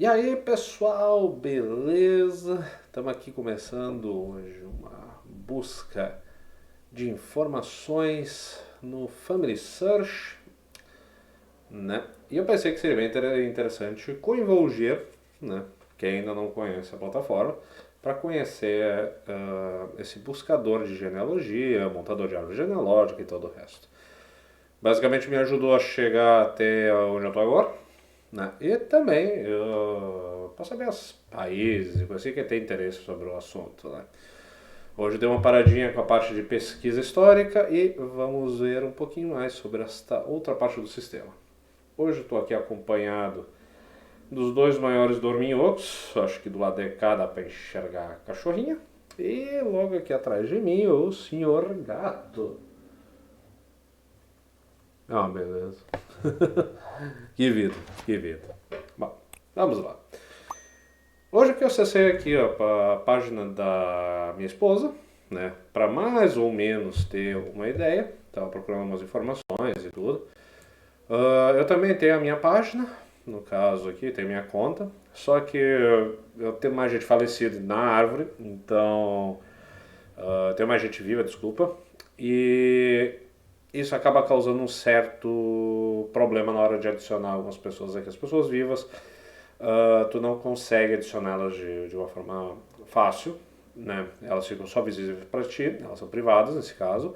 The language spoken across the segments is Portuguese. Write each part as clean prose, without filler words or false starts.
E aí pessoal, beleza? Estamos aqui começando hoje uma busca de informações no Family Search, né? E eu pensei que seria bem interessante convolver, né? Quem ainda não conhece a plataforma, para conhecer esse buscador de genealogia, montador de árvore genealógica e todo o resto. Basicamente me ajudou a chegar até onde eu estou agora, né? E também para saber os países e coisa assim que tem interesse sobre o assunto, né? Hoje dei uma paradinha com a parte de pesquisa histórica e vamos ver um pouquinho mais sobre esta outra parte do sistema. Hoje estou aqui acompanhado dos dois maiores dorminhocos, acho que do lado de cá dá para enxergar a cachorrinha, e logo aqui atrás de mim o senhor gato. Ah, beleza. Que vida, que vida. Bom, vamos lá. Hoje que eu acessei aqui a página da minha esposa, né, para mais ou menos ter uma ideia, estava procurando umas informações e tudo. Eu também tenho a minha página, no caso aqui, tem minha conta, só que eu tenho mais gente falecida na árvore, então tenho mais gente viva, desculpa, e isso acaba causando um certo problema na hora de adicionar algumas pessoas aqui. As pessoas vivas, tu não consegue adicioná-las de uma forma fácil, né? Elas ficam só visíveis para ti, elas são privadas nesse caso.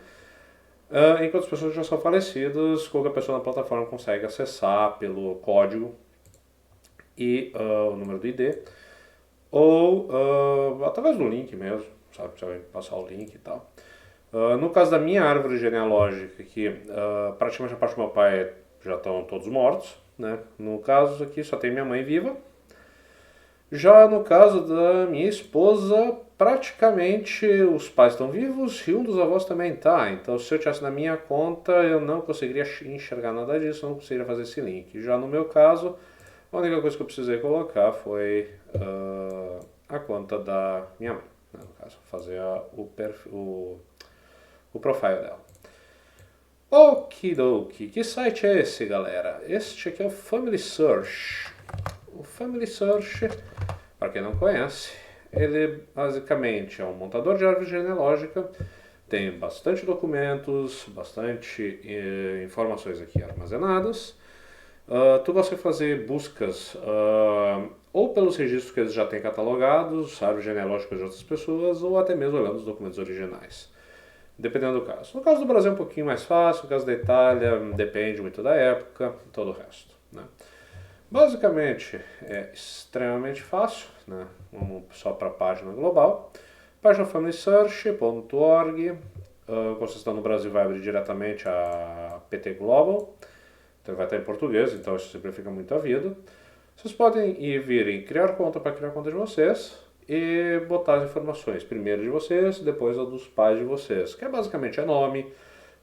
Enquanto as pessoas já são falecidas, qualquer pessoa na plataforma consegue acessar pelo código e o número do ID, ou através do link mesmo, sabe? Você vai passar o link e tal. No caso da minha árvore genealógica, que praticamente a parte do meu pai já estão todos mortos, né? No caso aqui só tem minha mãe viva. Já no caso da minha esposa, praticamente os pais estão vivos e um dos avós também está. Então, se eu tivesse na minha conta, eu não conseguiria enxergar nada disso, eu não conseguiria fazer esse link. Já no meu caso, a única coisa que eu precisei colocar foi a conta da minha mãe, né, no caso, fazer o profile dela. Okidoki, que site é esse, galera? Este aqui é o Family Search. O Family Search, para quem não conhece, ele basicamente é um montador de árvore genealógica, tem bastante documentos, bastante informações aqui armazenadas. Tu consegue fazer buscas ou pelos registros que eles já têm catalogados, árvores genealógicas de outras pessoas, ou até mesmo olhando os documentos originais. Dependendo do caso. No caso do Brasil é um pouquinho mais fácil, no caso da Itália depende muito da época e todo o resto, né? Basicamente é extremamente fácil, né? Vamos só para a página global. Página familysearch.org. Quando você está no Brasil vai abrir diretamente a PT Global. Então vai estar em português, então isso simplifica muito a vida. Vocês podem vir em criar conta para criar conta de vocês e botar as informações, primeiro de vocês, depois a dos pais de vocês, que é basicamente nome,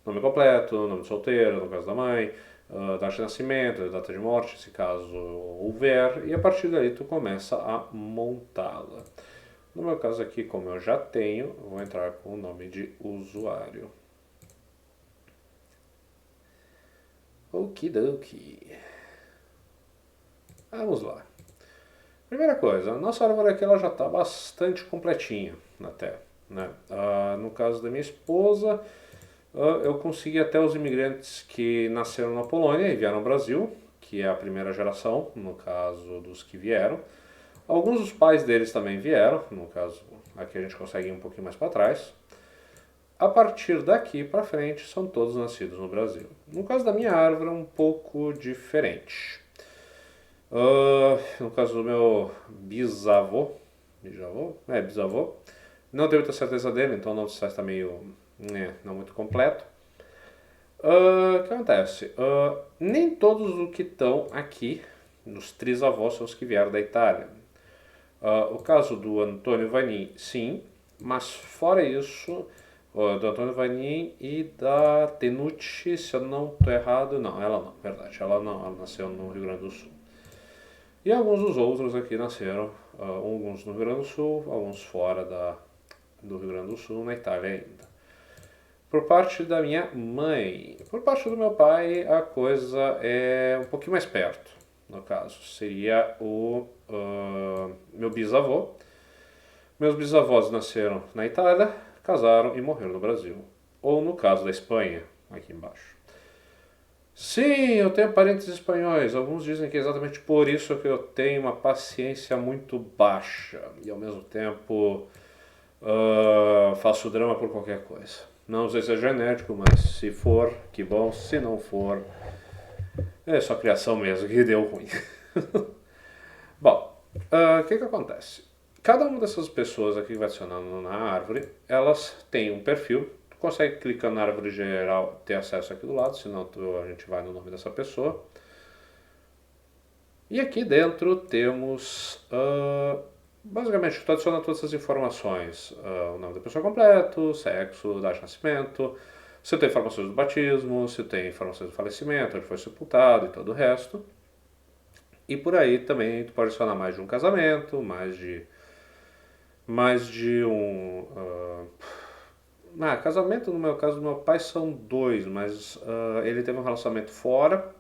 nome completo, nome de solteiro, no caso da mãe, data de nascimento, data de morte, se caso houver, e a partir daí tu começa a montá-la. No meu caso aqui, como eu já tenho, vou entrar com o nome de usuário. Okidoki. Vamos lá. Primeira coisa, a nossa árvore aqui ela já está bastante completinha até, né? No caso da minha esposa, eu consegui até os imigrantes que nasceram na Polônia e vieram ao Brasil, que é a primeira geração, no caso dos que vieram. Alguns dos pais deles também vieram, no caso aqui a gente consegue ir um pouquinho mais para trás. A partir daqui para frente são todos nascidos no Brasil. No caso da minha árvore é um pouco diferente. No caso do meu bisavô, bisavô, não tenho muita certeza dele, então o nome está meio, não muito completo. O que acontece? Nem todos os que estão aqui, nos trisavós, são os que vieram da Itália. O caso do Antônio Vanin, sim, mas fora isso, do Antônio Vanin e da Tenucci, se eu não estou errado, não, ela não, verdade, ela nasceu no Rio Grande do Sul. E alguns dos outros aqui nasceram, alguns no Rio Grande do Sul, alguns fora do Rio Grande do Sul, na Itália ainda. Por parte da minha mãe. Por parte do meu pai, a coisa é um pouquinho mais perto. no caso, seria o meu bisavô. Meus bisavós nasceram na Itália, casaram e morreram no Brasil. Ou no caso da Espanha, aqui embaixo. Sim, eu tenho parentes espanhóis. Alguns dizem que é exatamente por isso que eu tenho uma paciência muito baixa e ao mesmo tempo faço drama por qualquer coisa. Não sei se é genético, mas se for, que bom. Se não for, é só criação mesmo, que deu ruim. Bom, o que acontece? Cada uma dessas pessoas aqui que vai adicionando na árvore, elas têm um perfil. Tu consegue clicar na árvore geral, ter acesso aqui do lado, senão a gente vai no nome dessa pessoa. E aqui dentro temos, basicamente, tu adiciona todas essas informações. O nome da pessoa completo, sexo, data de nascimento, se tem informações do batismo, se tem informações do falecimento, onde foi sepultado e todo o resto. E por aí também tu pode adicionar mais de um casamento, mais de um... casamento no meu caso do meu pai são 2, mas ele teve um relacionamento fora,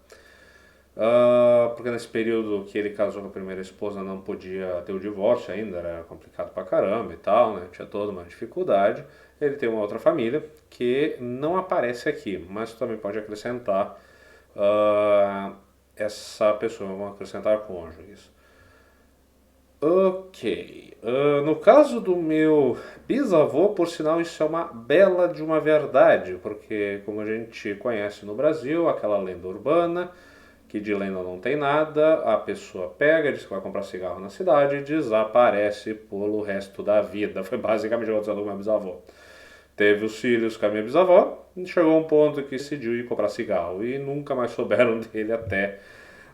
porque nesse período que ele casou com a primeira esposa não podia ter o divórcio ainda, era complicado pra caramba e tal, né? Tinha toda uma dificuldade. Ele tem uma outra família que não aparece aqui, mas tu também pode acrescentar essa pessoa, vamos acrescentar cônjuges. Ok. No caso do meu bisavô, por sinal, isso é uma bela de uma verdade, porque como a gente conhece no Brasil, aquela lenda urbana, que de lenda não tem nada, a pessoa pega, diz que vai comprar cigarro na cidade e desaparece pelo resto da vida. Foi basicamente o que aconteceu com meu bisavô. Teve os filhos com a minha bisavó, e chegou a um ponto que decidiu ir comprar cigarro e nunca mais souberam dele até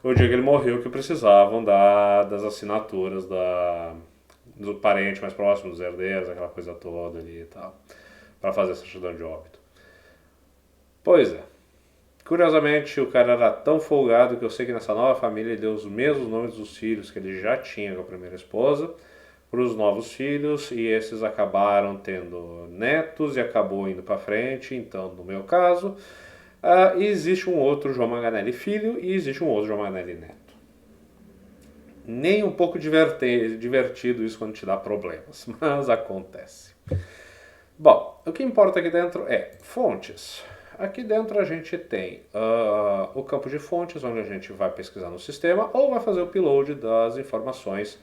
o dia que ele morreu, que precisavam das assinaturas do parente mais próximo, dos herdeiros, aquela coisa toda ali e tal, para fazer essa certidão de óbito. Pois é. Curiosamente, o cara era tão folgado que eu sei que nessa nova família ele deu os mesmos nomes dos filhos que ele já tinha com a primeira esposa para os novos filhos, e esses acabaram tendo netos e acabou indo para frente. Então, no meu caso, existe um outro João Manganelli filho e existe um outro João Manganelli neto. Nem um pouco divertido isso quando te dá problemas, mas acontece. Bom, o que importa aqui dentro é fontes. Aqui dentro a gente tem o campo de fontes, onde a gente vai pesquisar no sistema ou vai fazer o upload das informações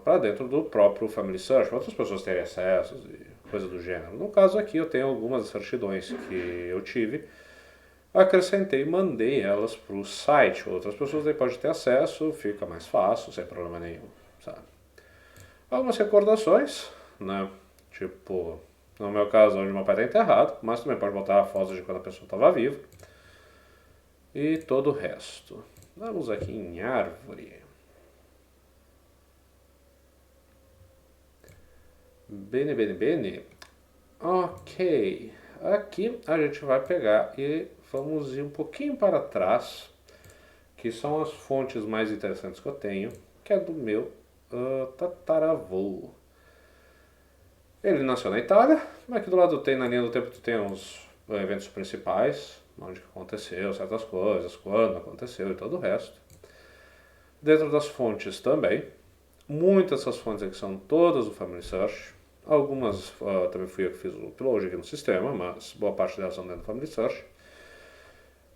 para dentro do próprio Family Search, para outras pessoas terem acesso e coisa do gênero. No caso aqui eu tenho algumas certidões que eu tive, acrescentei e mandei elas para o site. Outras pessoas aí podem ter acesso, fica mais fácil, sem problema nenhum, sabe? Algumas recordações, né? Tipo, no meu caso, onde meu pai está enterrado, mas também pode botar fotos de quando a pessoa estava viva. E todo o resto. Vamos aqui em árvore. Bene. Ok. Aqui a gente vai pegar e vamos ir um pouquinho para trás, que são as fontes mais interessantes que eu tenho, que é do meu tataravô. Ele nasceu na Itália, mas aqui do lado tem, na linha do tempo, tu tem os eventos principais, onde aconteceu certas coisas, quando aconteceu e todo o resto. Dentro das fontes também, muitas dessas fontes aqui são todas do Family Search. Algumas também fui eu que fiz o upload aqui no sistema, mas boa parte delas são dentro do Family Search.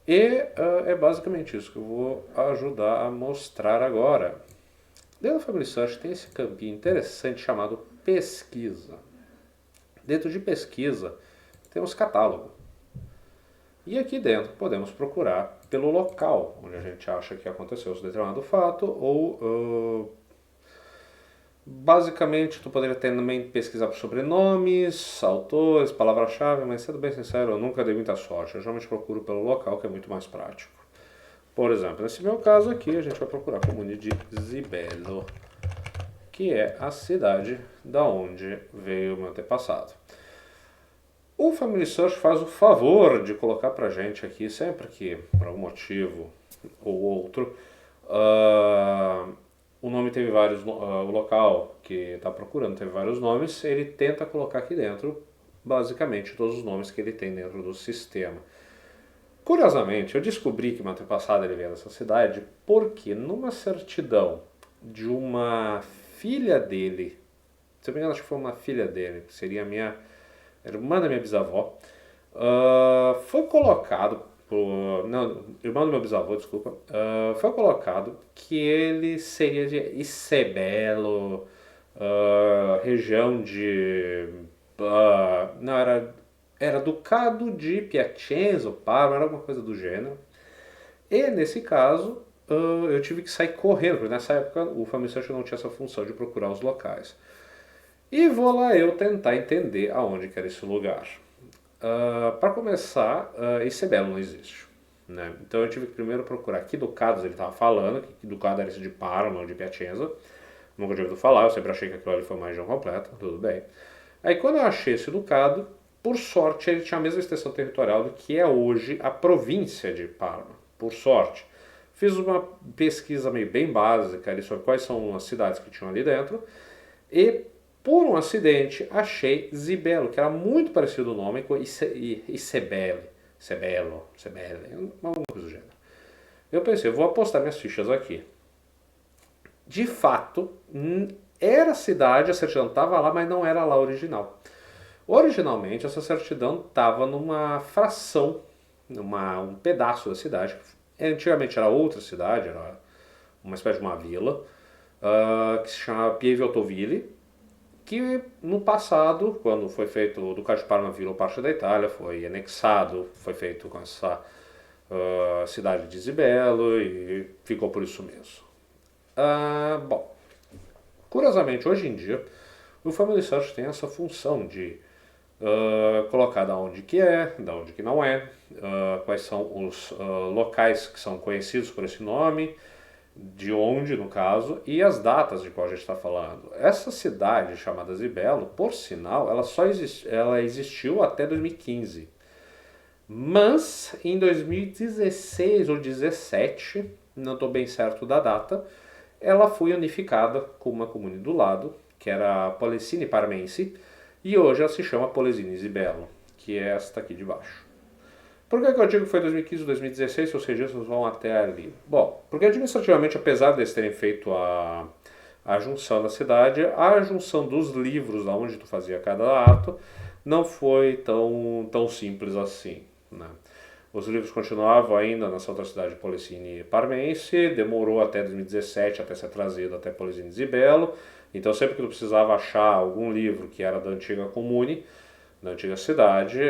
E é basicamente isso que eu vou ajudar a mostrar agora. Dentro do Family Search tem esse campinho interessante chamado pesquisa. Dentro de pesquisa temos catálogo. E aqui dentro podemos procurar pelo local onde a gente acha que aconteceu esse determinado fato, ou basicamente tu poderia também pesquisar por sobrenomes, autores, palavra-chave, mas sendo bem sincero, eu nunca dei muita sorte. Eu geralmente procuro pelo local, que é muito mais prático. Por exemplo, nesse meu caso aqui, a gente vai procurar a comune de Zibello, que é a cidade da onde veio o meu antepassado. O Family Search faz o favor de colocar pra gente aqui, sempre que, por algum motivo ou outro, o nome teve vários, o local que está procurando teve vários nomes, ele tenta colocar aqui dentro, basicamente, todos os nomes que ele tem dentro do sistema. Curiosamente, eu descobri que meu antepassado ele veio dessa cidade porque numa certidão de uma filha dele, se eu não me engano, acho que foi uma filha dele, que seria a minha irmã da minha bisavó, foi colocado, não, irmão do meu bisavô, desculpa, foi colocado que ele seria de Isebelo, região de, não, era Ducado de Piacenza, Parma, era alguma coisa do gênero. E nesse caso, eu tive que sair correndo, porque nessa época o Family Search não tinha essa função de procurar os locais. E vou lá eu tentar entender aonde que era esse lugar. Para começar, Isebelo não existe. Né? Então eu tive que primeiro procurar que ducados ele estava falando, que ducado era esse de Parma ou de Piacenza. Nunca tinha ouvido falar, eu sempre achei que aquilo ali foi uma região completa, tudo bem. Aí quando eu achei esse ducado, por sorte ele tinha a mesma extensão territorial do que é hoje a província de Parma. Por sorte. Fiz uma pesquisa meio bem básica ali sobre quais são as cidades que tinham ali dentro e por um acidente achei Zibelo, que era muito parecido o nome com Isebele, alguma coisa do gênero. Eu pensei, vou apostar minhas fichas aqui. De fato, era a cidade, a certidão estava lá, mas não era lá original. Originalmente, essa certidão estava numa fração, um pedaço da cidade. Antigamente era outra cidade, era uma espécie de uma vila, que se chamava Pieve que no passado, quando foi feito o Ducado de Parma virou parte da Itália, foi anexado, foi feito com essa cidade de Zibelo e ficou por isso mesmo. Bom, curiosamente, hoje em dia, o Family Search tem essa função de colocar da onde que é, da onde que não é, quais são os locais que são conhecidos por esse nome, de onde, no caso, e as datas de qual a gente está falando. Essa cidade chamada Zibelo, por sinal, ela existiu até 2015. Mas em 2016 ou 2017, não estou bem certo da data, ela foi unificada com uma comune do lado, que era Polesine Parmense, e hoje ela se chama Polesine Zibelo, que é esta aqui de baixo. Por que eu digo que foi 2015 ou 2016 se os registros vão até ali? Bom, porque administrativamente, apesar deles terem feito a junção da cidade, a junção dos livros, onde tu fazia cada ato, não foi tão simples assim. Né? Os livros continuavam ainda nessa outra cidade, Polesine Parmense, demorou até 2017 até ser trazido até Polesine Zibelo, então sempre que tu precisava achar algum livro que era da antiga comune, na antiga cidade,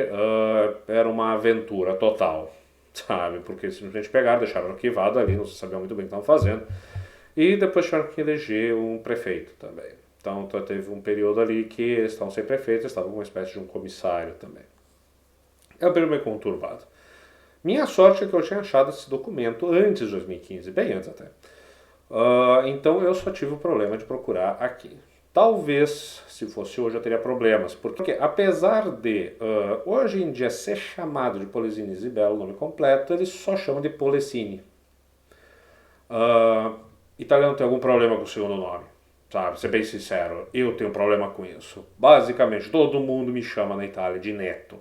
era uma aventura total, sabe? Porque simplesmente pegaram, deixaram arquivado ali, não se sabia muito bem o que estavam fazendo. E depois tiveram que eleger um prefeito também. Então teve um período ali que eles estavam sem prefeito, eles estavam com uma espécie de um comissário também. É um período meio conturbado. Minha sorte é que eu tinha achado esse documento antes de 2015, bem antes até. Então eu só tive o problema de procurar aqui. Talvez, se fosse hoje, eu teria problemas, porque apesar de hoje em dia ser chamado de Polesine Zibelo, o nome completo, eles só chamam de Polesine. Italiano tem algum problema com o segundo nome, sabe? Ser bem sincero, eu tenho problema com isso. Basicamente, todo mundo me chama na Itália de Neto.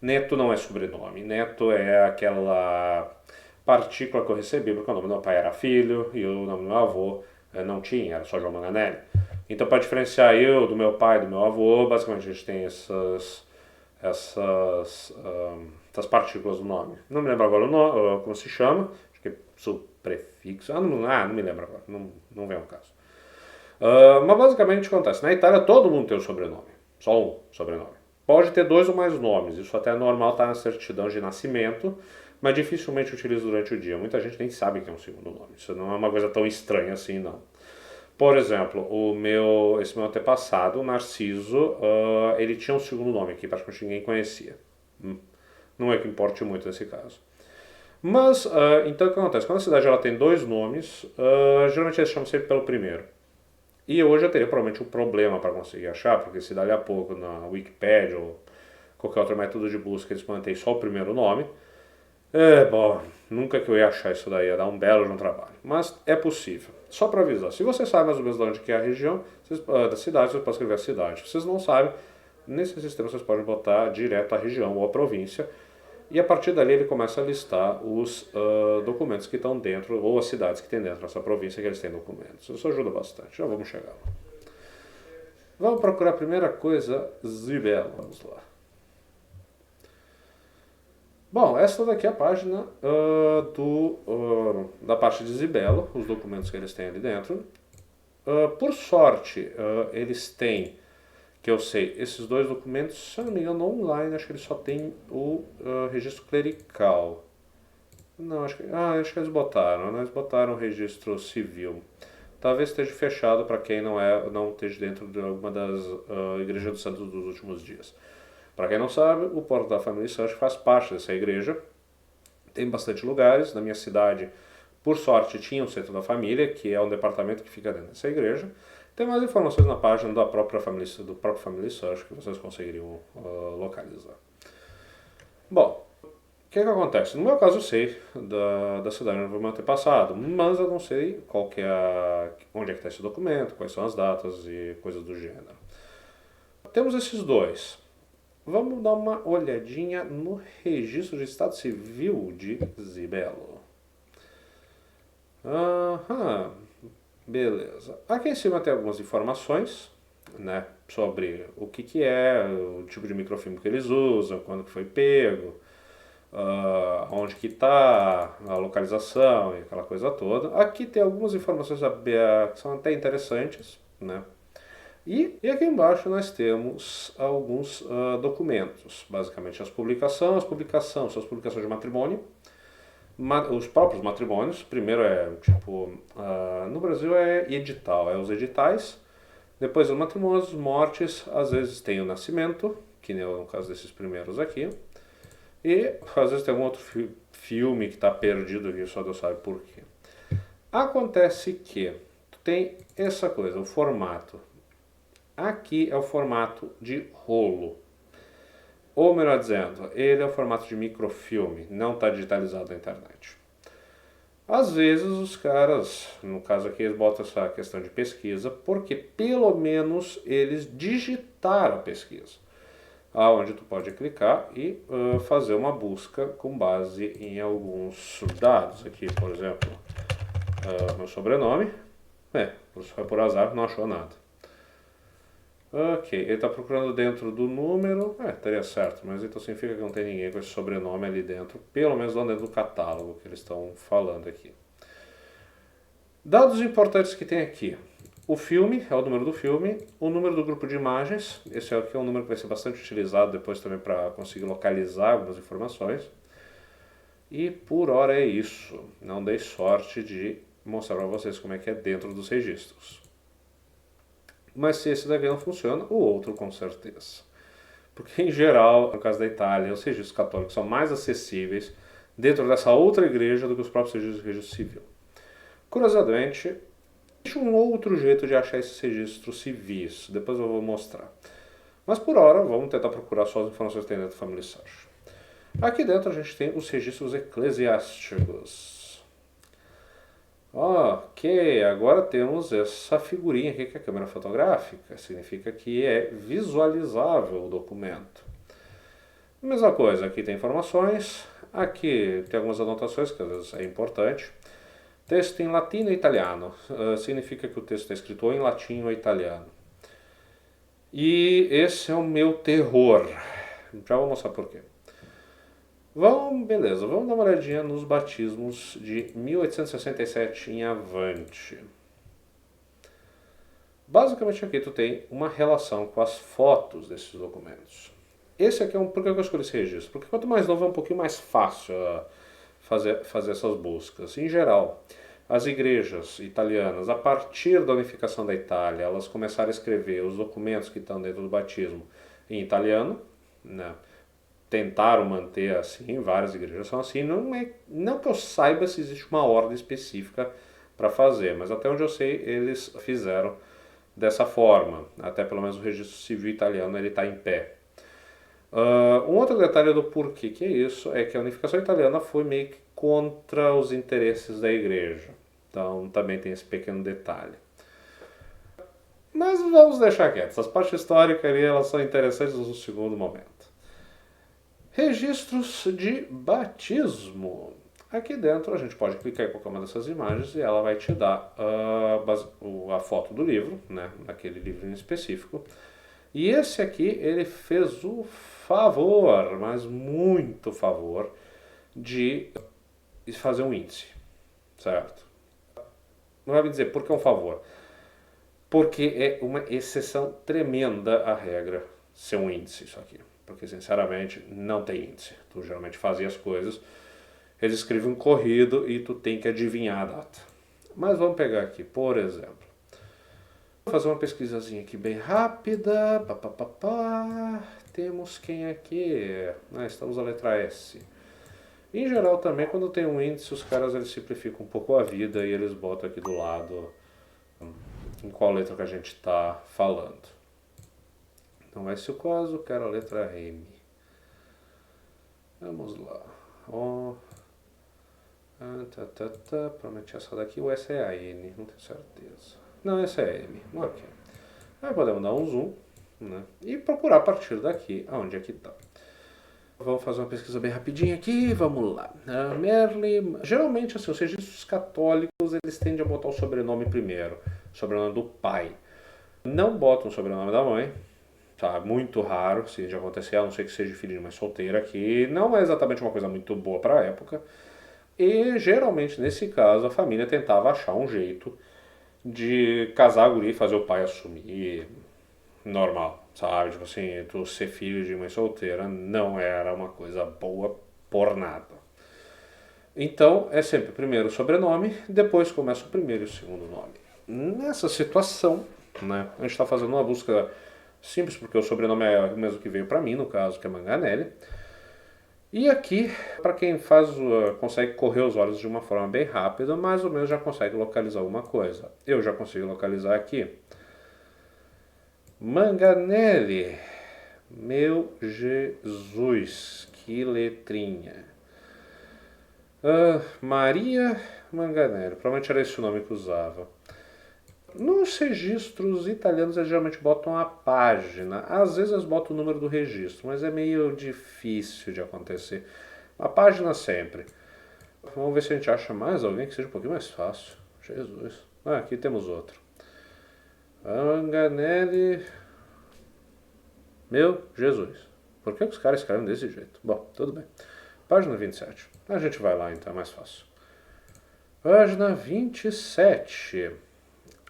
Neto não é sobrenome, Neto é aquela partícula que eu recebi, porque o nome do meu pai era Filho e o nome do meu avô não tinha, era só João Manganelli. Então, para diferenciar eu do meu pai e do meu avô, basicamente a gente tem essas partículas do nome. Não me lembro agora como se chama, acho que é subprefixo, não me lembro agora, não vem ao caso. Mas basicamente o que acontece, na Itália todo mundo tem um sobrenome, só um sobrenome. Pode ter dois ou mais nomes, isso até é normal, tá na certidão de nascimento, mas dificilmente utiliza durante o dia. Muita gente nem sabe que é um segundo nome, isso não é uma coisa tão estranha assim, não. Por exemplo, esse meu antepassado, o Narciso, ele tinha um segundo nome aqui, praticamente ninguém conhecia. Não é que importe muito nesse caso. Mas, então o que acontece? Quando a cidade ela tem dois nomes, geralmente eles chamam sempre pelo primeiro. E hoje eu teria provavelmente um problema para conseguir achar, porque se dali a pouco na Wikipedia ou qualquer outro método de busca eles mantêm só o primeiro nome, bom, nunca que eu ia achar isso daí, ia dar um belo de um trabalho. Mas é possível. Só para avisar, se você sabe mais ou menos de onde que é a região da cidade, você pode escrever a cidade. Se vocês não sabem, nesse sistema vocês podem botar direto a região ou a província. E a partir dali ele começa a listar os documentos que estão dentro, ou as cidades que tem dentro dessa província que eles têm documentos. Isso ajuda bastante, já vamos chegar lá. Vamos procurar a primeira coisa, Zibelo. Vamos lá. Bom, essa daqui é a página da parte de Zibelo, os documentos que eles têm ali dentro. Por sorte, eles têm, que eu sei, esses dois documentos, se eu não me engano, online, acho que eles só têm o registro clerical. Não, acho que eles botaram, né? Eles botaram o registro civil. Talvez esteja fechado para quem não esteja dentro de alguma das igrejas dos santos dos últimos dias. Para quem não sabe, o Porto da Family Search faz parte dessa igreja. Tem bastante lugares. Na minha cidade, por sorte, tinha o Centro da Família, que é um departamento que fica dentro dessa igreja. Tem mais informações na página do próprio Family Search que vocês conseguiriam localizar. Bom, o que acontece? No meu caso eu sei da cidade onde eu vou manter passado, mas eu não sei onde é que está esse documento, quais são as datas e coisas do gênero. Temos esses dois. Vamos dar uma olhadinha no registro de Estado Civil de Zibelo. Beleza. Aqui em cima tem algumas informações, né, sobre o que é, o tipo de microfilme que eles usam, quando que foi pego, onde que está, a localização e aquela coisa toda. Aqui tem algumas informações que são até interessantes, né? E aqui embaixo nós temos alguns documentos, basicamente as publicações são as publicações de matrimônio, os próprios matrimônios. Primeiro no Brasil é edital, é os editais, depois os matrimônios, mortes, às vezes tem o nascimento, que nem no caso desses primeiros aqui, e às vezes tem algum outro filme que está perdido aqui, só Deus sabe por quê. Acontece que tu tem essa coisa, o formato. Aqui é o formato de rolo. Ou melhor dizendo, ele é o formato de microfilme, não está digitalizado na internet. Às vezes os caras, no caso aqui eles botam essa questão de pesquisa, porque pelo menos eles digitaram a pesquisa. Onde tu pode clicar e fazer uma busca com base em alguns dados. Aqui, por exemplo, meu sobrenome. Por azar não achou nada. Ok, ele está procurando dentro do número, estaria certo, mas então significa que não tem ninguém com esse sobrenome ali dentro, pelo menos lá dentro do catálogo que eles estão falando aqui. Dados importantes que tem aqui. O filme, é o número do filme, o número do grupo de imagens, esse aqui é um número que vai ser bastante utilizado depois também para conseguir localizar algumas informações. E por hora é isso, não dei sorte de mostrar para vocês como é que é dentro dos registros. Mas se esse daqui não funciona, o outro com certeza. Porque em geral, no caso da Itália, os registros católicos são mais acessíveis dentro dessa outra igreja do que os próprios registros do registro civil. Curiosamente, existe um outro jeito de achar esses registros civis, depois eu vou mostrar. Mas por hora, vamos tentar procurar só as informações que tem dentro do Family Search. Aqui dentro a gente tem os registros eclesiásticos. Ok, agora temos essa figurinha aqui que é a câmera fotográfica, significa que é visualizável o documento. Mesma coisa, aqui tem informações, aqui tem algumas anotações que às vezes é importante. Texto em latino e italiano, significa que o texto está escrito ou em latim ou italiano. E esse é o meu terror, já vou mostrar por quê. Beleza, vamos dar uma olhadinha nos batismos de 1867 em avante. Basicamente aqui tu tem uma relação com as fotos desses documentos. Esse aqui por que eu escolhi esse registro? Porque quanto mais novo é um pouquinho mais fácil fazer essas buscas. Em geral, as igrejas italianas, a partir da unificação da Itália, elas começaram a escrever os documentos que estão dentro do batismo em italiano, né? Tentaram manter assim, várias igrejas são assim, não que eu saiba se existe uma ordem específica para fazer, mas até onde eu sei eles fizeram dessa forma, até pelo menos o registro civil italiano ele está em pé. Um outro detalhe do porquê que é isso, é que a unificação italiana foi meio que contra os interesses da igreja, então também tem esse pequeno detalhe. Mas vamos deixar quieto, essas partes históricas ali, elas são interessantes no segundo momento. Registros de batismo. Aqui dentro a gente pode clicar em qualquer uma dessas imagens e ela vai te dar a foto do livro, né, daquele livro em específico. E esse aqui, ele fez o favor, mas muito favor, de fazer um índice, certo? Não vai me dizer por que é um favor. Porque é uma exceção tremenda à regra ser um índice isso aqui. Porque, sinceramente, não tem índice. Tu geralmente fazia as coisas, eles escrevem um corrido e tu tem que adivinhar a data. Mas vamos pegar aqui, por exemplo. Vou fazer uma pesquisazinha aqui bem rápida. Temos quem aqui? Estamos na letra S. Em geral também, quando tem um índice, os caras eles simplificam um pouco a vida e eles botam aqui do lado em qual letra que a gente está falando. Não vai ser o caso, quero a letra M. Vamos lá. Prometi essa daqui, ou essa é a N, não tenho certeza. Não, essa é a M. Ok. Aí podemos dar um zoom, né, e procurar a partir daqui, aonde é que está. Vamos fazer uma pesquisa bem rapidinha aqui, vamos lá. Merle, geralmente assim, os registros católicos eles tendem a botar o sobrenome primeiro, o sobrenome do pai. Não botam o sobrenome da mãe, tá? Muito raro, se já acontecer, a não ser que seja filho de mãe solteira, que não é exatamente uma coisa muito boa para a época. E geralmente nesse caso a família tentava achar um jeito de casar a guria e fazer o pai assumir normal, sabe? Tipo assim, tu ser filho de mãe solteira não era uma coisa boa por nada. Então é sempre primeiro o sobrenome, depois começa o primeiro e o segundo nome. Nessa situação, né, a gente está fazendo uma busca simples, porque o sobrenome é o mesmo que veio para mim, no caso, que é Manganelli. E aqui, para quem consegue correr os olhos de uma forma bem rápida, mais ou menos já consegue localizar alguma coisa. Eu já consigo localizar aqui. Manganelli. Meu Jesus, que letrinha. Maria Manganelli. Provavelmente era esse o nome que usava. Nos registros italianos eles geralmente botam a página. Às vezes eles botam o número do registro, mas é meio difícil de acontecer. A página sempre. Vamos ver se a gente acha mais alguém que seja um pouquinho mais fácil. Jesus. Aqui temos outro. Manganelli. Meu Jesus. Por que os caras escrevem desse jeito? Bom, tudo bem. Página 27. A gente vai lá então, é mais fácil. Página 27.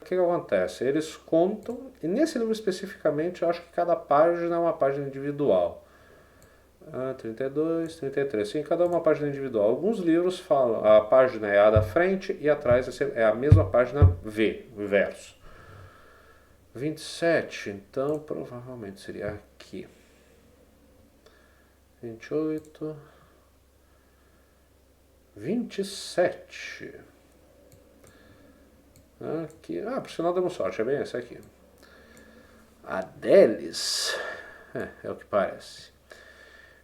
O que acontece? Eles contam, e nesse livro especificamente, eu acho que cada página é uma página individual. 32, 33, sim, cada uma página individual. Alguns livros falam, a página é a da frente e atrás é a mesma página V, verso. 27, então provavelmente seria aqui. 28, 27. Aqui, por sinal demos sorte, é bem essa aqui. Adelis, é o que parece.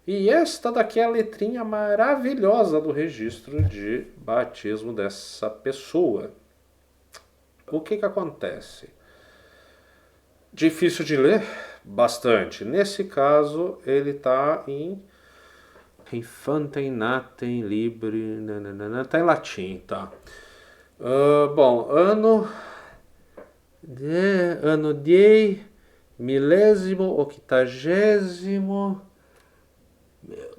E esta daqui é a letrinha maravilhosa do registro de batismo dessa pessoa. O que acontece? Difícil de ler? Bastante. Nesse caso, ele está em Infantem Natem Libre, está em latim, tá? Bom, ano de milésimo, octagésimo, meu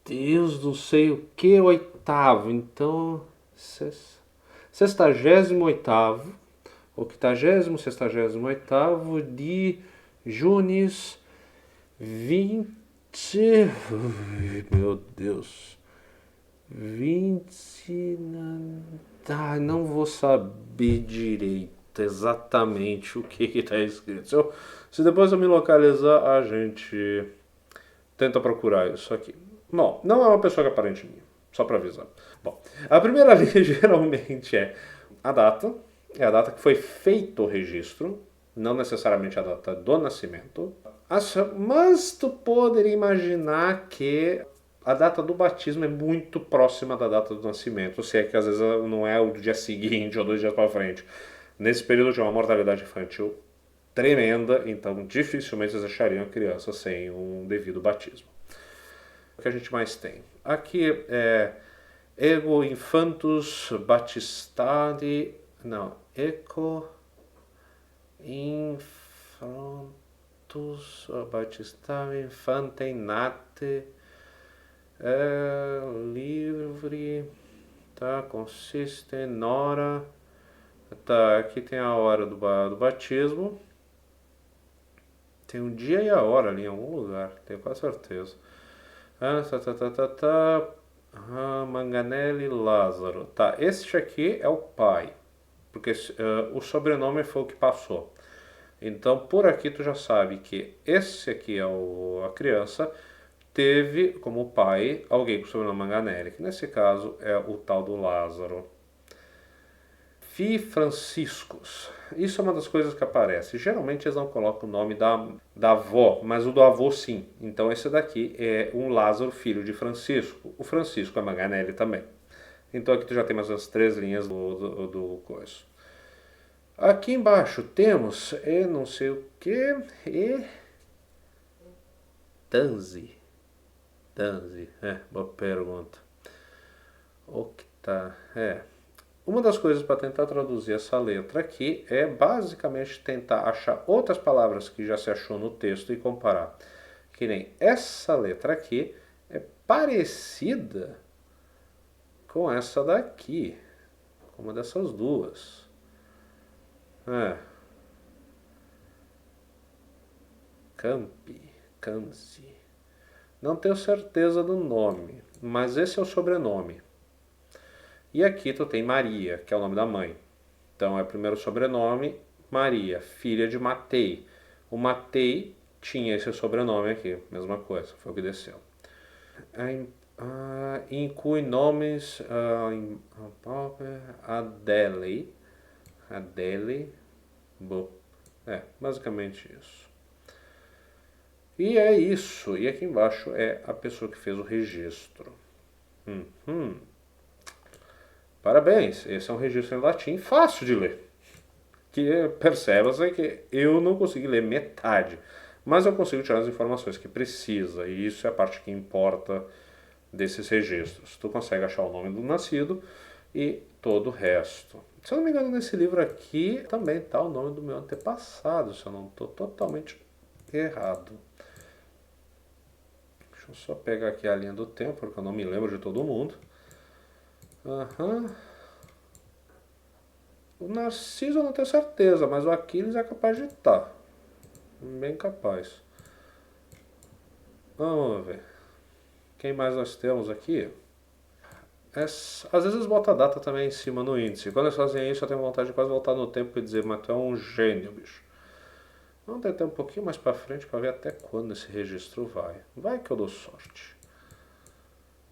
Deus, não sei o que, oitavo, então, 68º, octagésimo, 68º de Junis 20, meu Deus, 20, não vou saber direito exatamente o que está escrito. Se depois eu me localizar, a gente tenta procurar isso aqui. Bom, não é uma pessoa que é parente minha, só para avisar. Bom, a primeira linha geralmente é a data que foi feito o registro, não necessariamente a data do nascimento. Mas tu poderia imaginar que a data do batismo é muito próxima da data do nascimento, se é que às vezes não é o dia seguinte ou 2 dias para frente. Nesse período de uma mortalidade infantil tremenda, então dificilmente eles deixariam a criança sem um devido batismo. O que a gente mais tem? Aqui é ego infantus batistadi, não, eco infantus batistadi infantem nate, livre, tá, consiste, nora, tá, aqui tem a hora do batismo, tem um dia e a hora ali em algum lugar, tenho quase certeza. Manganelli Lázaro. Tá, este aqui é o pai, porque o sobrenome foi o que passou. Então, por aqui tu já sabe que esse aqui é a criança, teve como pai alguém com o sobrenome Manganelli, que nesse caso é o tal do Lázaro. Fi Franciscus. Isso é uma das coisas que aparece. Geralmente eles não colocam o nome da avó, mas o do avô sim. Então esse daqui é um Lázaro, filho de Francisco. O Francisco é Manganelli também. Então aqui tu já tem mais as 3 linhas do coisa. Aqui embaixo temos não sei o que, Tanzi. Boa pergunta. O que tá, Uma das coisas para tentar traduzir essa letra aqui é basicamente tentar achar outras palavras que já se achou no texto e comparar. Que nem essa letra aqui é parecida com essa daqui, com uma dessas duas. Canzi. Não tenho certeza do nome, mas esse é o sobrenome. E aqui tu tem Maria, que é o nome da mãe. Então é primeiro sobrenome, Maria, filha de Matei. O Matei tinha esse sobrenome aqui, mesma coisa, foi o que desceu. In cui nomes Adele, basicamente isso. E é isso. E aqui embaixo é a pessoa que fez o registro. Parabéns, esse é um registro em latim fácil de ler. Que perceba-se que eu não consegui ler metade, mas eu consigo tirar as informações que precisa, e isso é a parte que importa desses registros. Tu consegue achar o nome do nascido e todo o resto. Se eu não me engano, nesse livro aqui também está o nome do meu antepassado, se eu não estou totalmente errado. Deixa eu só pegar aqui a linha do tempo, porque eu não me lembro de todo mundo. O Narciso eu não tenho certeza, mas o Aquiles é capaz de estar. Bem capaz. Vamos ver. Quem mais nós temos aqui? Às vezes eles botam a data também em cima no índice. Quando eles fazem isso, eu tenho vontade de quase voltar no tempo e dizer, mas tu é um gênio, bicho. Vamos tentar um pouquinho mais pra frente para ver até quando esse registro vai. Vai que eu dou sorte.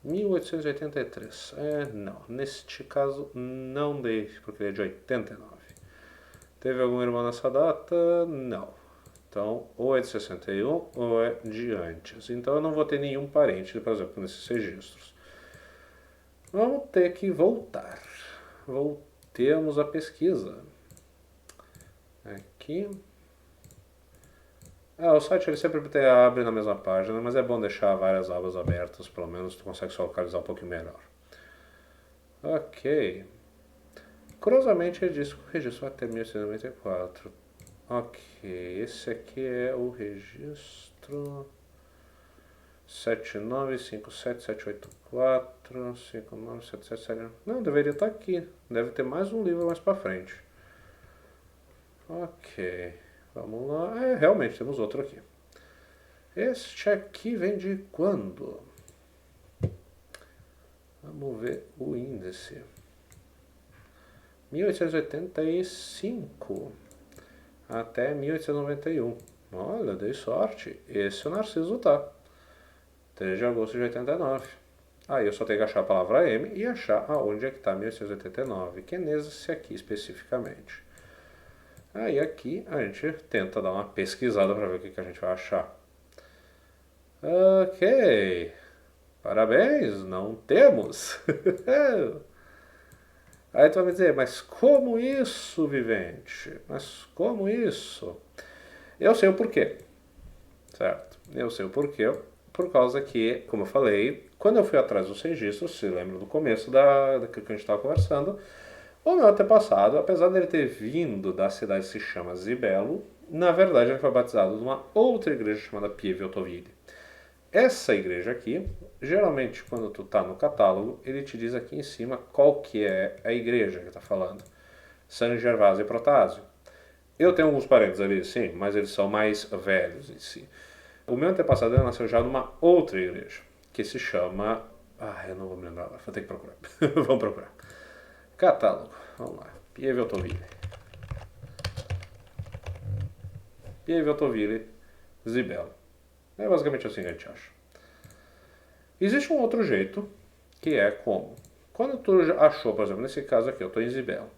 1883. Não. Neste caso, não dei, porque ele é de 89. Teve algum irmão nessa data? Não. Então, ou é de 61 ou é de antes. Então, eu não vou ter nenhum parente, por exemplo, nesses registros. Vamos ter que voltar. Voltemos à pesquisa. Aqui. O site ele sempre abre na mesma página, mas é bom deixar várias abas abertas, pelo menos tu consegue se localizar um pouquinho melhor. Ok. Curiosamente ele diz que o registro até 1894. Ok, esse aqui é o registro 7957784 59777. Não, deveria estar aqui. Deve ter mais um livro mais pra frente. Ok, vamos lá. Realmente temos outro aqui. Este aqui vem de quando? Vamos ver o índice. 1885 até 1891. Olha, dei sorte. Esse o Narciso tá. 3 de agosto de 89. Aí eu só tenho que achar a palavra M e achar aonde é que está 1889, que é nesse aqui especificamente. Aí aqui a gente tenta dar uma pesquisada para ver o que a gente vai achar. Ok. Parabéns, não temos. Aí tu vai me dizer, mas como isso, vivente? Mas como isso? Eu sei o porquê, certo? Eu sei o porquê, por causa que, como eu falei, quando eu fui atrás dos registros, se lembra do começo daquilo que a gente estava conversando, o meu antepassado, apesar dele ter vindo da cidade que se chama Zibelo, na verdade ele foi batizado numa outra igreja chamada Pieve Otovili. Essa igreja aqui, geralmente quando tu tá no catálogo, ele te diz aqui em cima qual que é a igreja que está falando. San Gervásio e Protásio. Eu tenho alguns parentes ali, sim, mas eles são mais velhos em si. O meu antepassado ele nasceu já numa outra igreja, que se chama... eu não vou me lembrar, vou ter que procurar. Vamos procurar. Catálogo, vamos lá. Pieve Otovili. Pieve Otovili, Zibelo. É basicamente assim que a gente acha. Existe um outro jeito, que é como? Quando tu achou, por exemplo, nesse caso aqui, eu estou em Zibelo.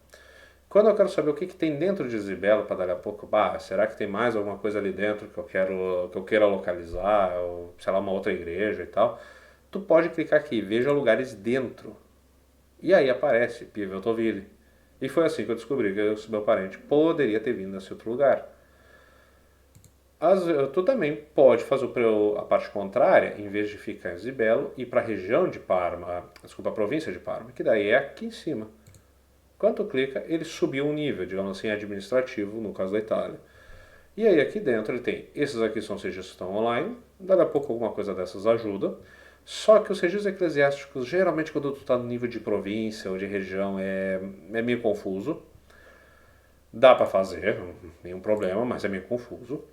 Quando eu quero saber o que tem dentro de Zibelo, para daqui a pouco, será que tem mais alguma coisa ali dentro que eu queira localizar, ou sei lá, uma outra igreja e tal, tu pode clicar aqui, veja lugares dentro. E aí aparece Pieve Otovili. E foi assim que eu descobri que esse meu parente poderia ter vindo desse outro lugar. Tu também pode fazer a parte contrária, em vez de ficar em Zibelo, ir para a região de Parma, desculpa, a província de Parma, que daí é aqui em cima. Quando tu clica, ele subiu um nível, digamos assim, administrativo, no caso da Itália. E aí aqui dentro ele tem, esses aqui são os registros que estão online, daqui a pouco alguma coisa dessas ajuda, só que os registros eclesiásticos, geralmente quando tu está no nível de província ou de região, é meio confuso. Dá para fazer, nenhum problema, mas é meio confuso.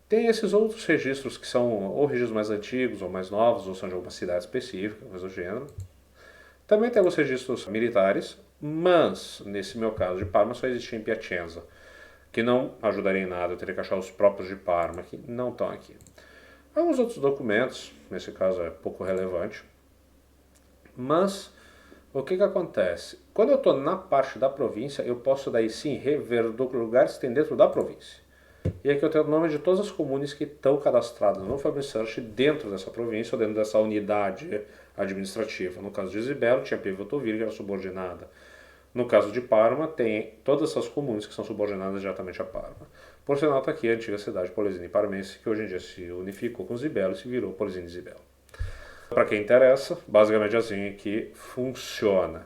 Tem esses outros registros que são ou registros mais antigos ou mais novos, ou são de alguma cidade específica, coisa do gênero. Também temos registros militares, mas nesse meu caso de Parma só existia em Piacenza, que não ajudaria em nada, eu teria que achar os próprios de Parma, que não estão aqui. Alguns outros documentos, nesse caso é pouco relevante, mas o que acontece? Quando eu estou na parte da província, eu posso daí sim rever lugares que tem dentro da província. E aqui eu tenho o nome de todas as comunas que estão cadastradas no Family Search dentro dessa província ou dentro dessa unidade administrativa. No caso de Zibelo, tinha Pieve Otovili, que era subordinada. No caso de Parma, tem todas essas comunas que são subordinadas diretamente a Parma. Por sinal, está aqui a antiga cidade Polesine Parmense, que hoje em dia se unificou com Zibelo e se virou Polesine Zibelo. Para quem interessa, basicamente assim que funciona.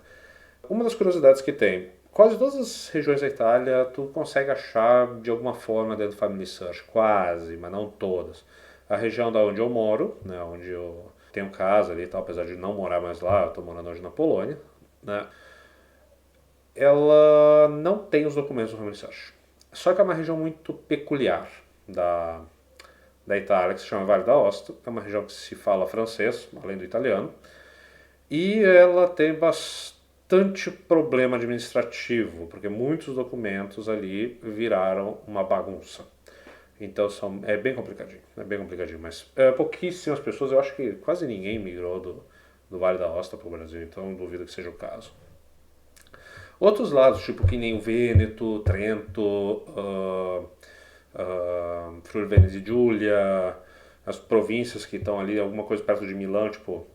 Uma das curiosidades que tem, quase todas as regiões da Itália tu consegue achar de alguma forma dentro do Family Search, quase, mas não todas. A região da onde eu moro, né, onde eu tenho casa ali e tal, apesar de não morar mais lá, eu estou morando hoje na Polônia, né, ela não tem os documentos do Family Search. Só que é uma região muito peculiar da Itália, que se chama Vale d'Aosta, é uma região que se fala francês, além do italiano, e ela tem bastante problema administrativo, porque muitos documentos ali viraram uma bagunça. Então é bem complicadinho, mas pouquíssimas pessoas, eu acho que quase ninguém migrou do Vale d'Aosta para o Brasil, então duvido que seja o caso. Outros lados, tipo que nem o Vêneto, Trento, Friuli Venezia Giulia, as províncias que estão ali, alguma coisa perto de Milão, tipo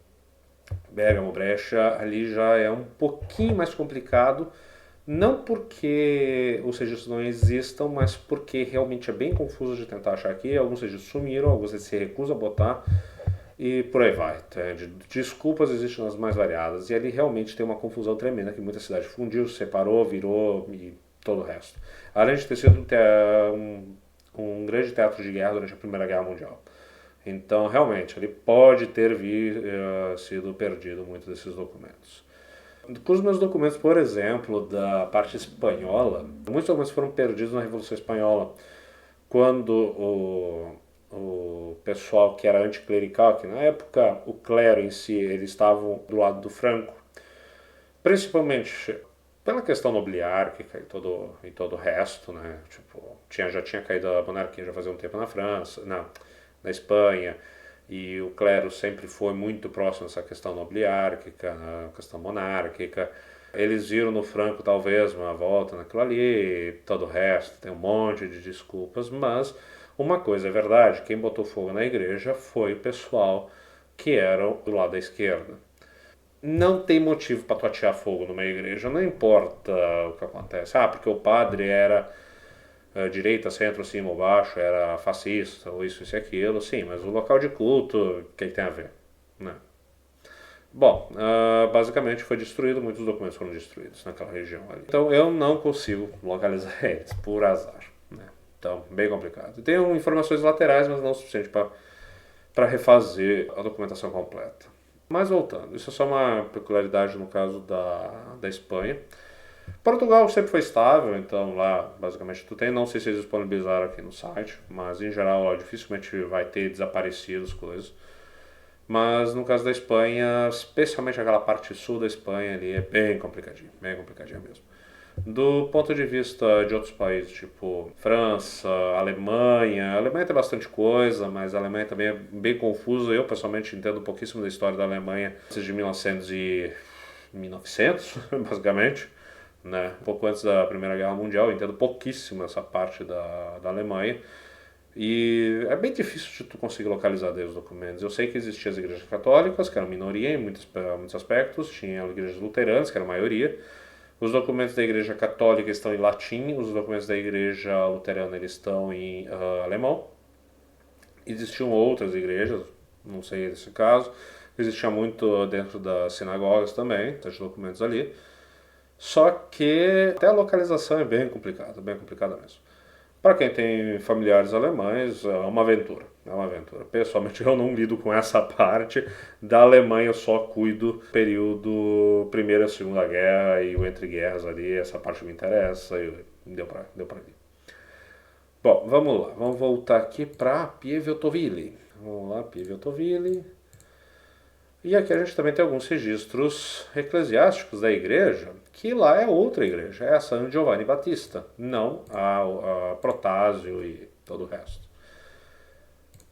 Bergamo, Brescia, ali já é um pouquinho mais complicado, não porque os registros não existam, mas porque realmente é bem confuso de tentar achar aqui. Alguns registros sumiram, alguns eles se recusam a botar e por aí vai. Desculpas existem nas mais variadas e ali realmente tem uma confusão tremenda que muita cidade fundiu, separou, virou e todo o resto. Além de ter sido um grande teatro de guerra durante a Primeira Guerra Mundial. Então, realmente, ele pode ter sido perdido muitos desses documentos. Com os meus documentos, por exemplo, da parte espanhola, muitos documentos foram perdidos na Revolução Espanhola, quando o pessoal que era anticlerical, que na época o clero em si, eles estavam do lado do Franco, principalmente pela questão nobiliárquica e todo o resto, né? Tipo, já tinha caído a monarquia já fazia um tempo na França, na Espanha, e o clero sempre foi muito próximo dessa questão nobiliárquica, a questão monárquica. Eles viram no Franco talvez uma volta naquilo ali, todo o resto, tem um monte de desculpas, mas uma coisa é verdade, quem botou fogo na igreja foi o pessoal que era do lado da esquerda. Não tem motivo para tu atear fogo numa igreja, não importa o que acontece. Porque o padre era direita, centro, cima ou baixo, era fascista, ou isso e aquilo, sim, mas o local de culto, o que tem a ver? Né? Bom, basicamente foi destruído, muitos documentos foram destruídos naquela região ali. Então eu não consigo localizar eles, por azar. Né? Então, bem complicado. Tenho informações laterais, mas não o suficiente para refazer a documentação completa. Mas voltando, isso é só uma peculiaridade no caso da Espanha. Portugal sempre foi estável, então lá basicamente tu tem, não sei se eles disponibilizaram aqui no site, mas em geral lá dificilmente vai ter desaparecidos coisas. Mas no caso da Espanha, especialmente aquela parte sul da Espanha ali, é bem complicadinho mesmo. Do ponto de vista de outros países, tipo França, Alemanha, a Alemanha tem bastante coisa, mas a Alemanha também é bem confusa. Eu pessoalmente entendo pouquíssimo da história da Alemanha antes de 1900, basicamente. Né? Um pouco antes da Primeira Guerra Mundial, eu entendo pouquíssimo essa parte da Alemanha. E é bem difícil de tu conseguir localizar os documentos. Eu sei que existiam as igrejas católicas, que eram minoria em muitos aspectos, tinha as igrejas luteranas, que era a maioria. Os documentos da igreja católica estão em latim, os documentos da igreja luterana eles estão em alemão. Existiam outras igrejas, não sei nesse caso, existia muito dentro das sinagogas também, esses documentos ali. Só que até a localização é bem complicada mesmo. Para quem tem familiares alemães, é uma aventura. É uma aventura. Pessoalmente, eu não lido com essa parte. Da Alemanha, eu só cuido do período Primeira e Segunda Guerra e o entre guerras ali. Essa parte me interessa e deu para ir. Bom, vamos lá. Vamos voltar aqui para Pieviotoville. Vamos lá, Pieviotoville. E aqui a gente também tem alguns registros eclesiásticos da igreja, que lá é outra igreja, é a San Giovanni Battista, não a Protásio e todo o resto.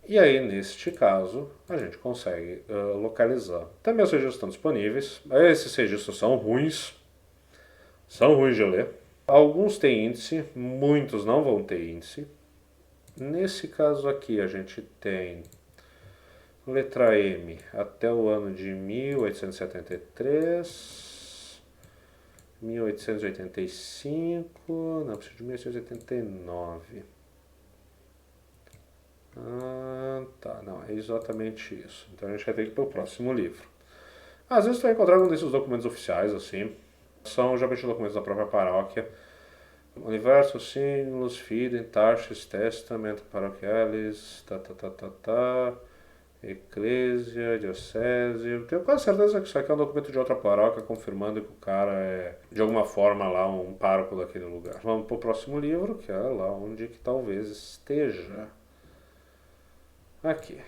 E aí, neste caso, a gente consegue localizar. Também os registros estão disponíveis, esses registros são ruins de ler. Alguns têm índice, muitos não vão ter índice. Nesse caso aqui, a gente tem letra M até o ano de 1873, 1885, não, preciso de 1889. Tá, não, é exatamente isso. Então a gente vai ter que ir para o próximo livro. Às vezes tu vai encontrar um desses documentos oficiais, assim, são geralmente documentos da própria paróquia. Universo, símbolos, Fidem, Taxis, Testamento, Paroquialis, Eclésia, Diocese. Tenho quase certeza que isso aqui é um documento de outra paróquia confirmando que o cara é, de alguma forma, lá um pároco daquele lugar. Vamos para o próximo livro, que é lá onde que talvez esteja. Aqui.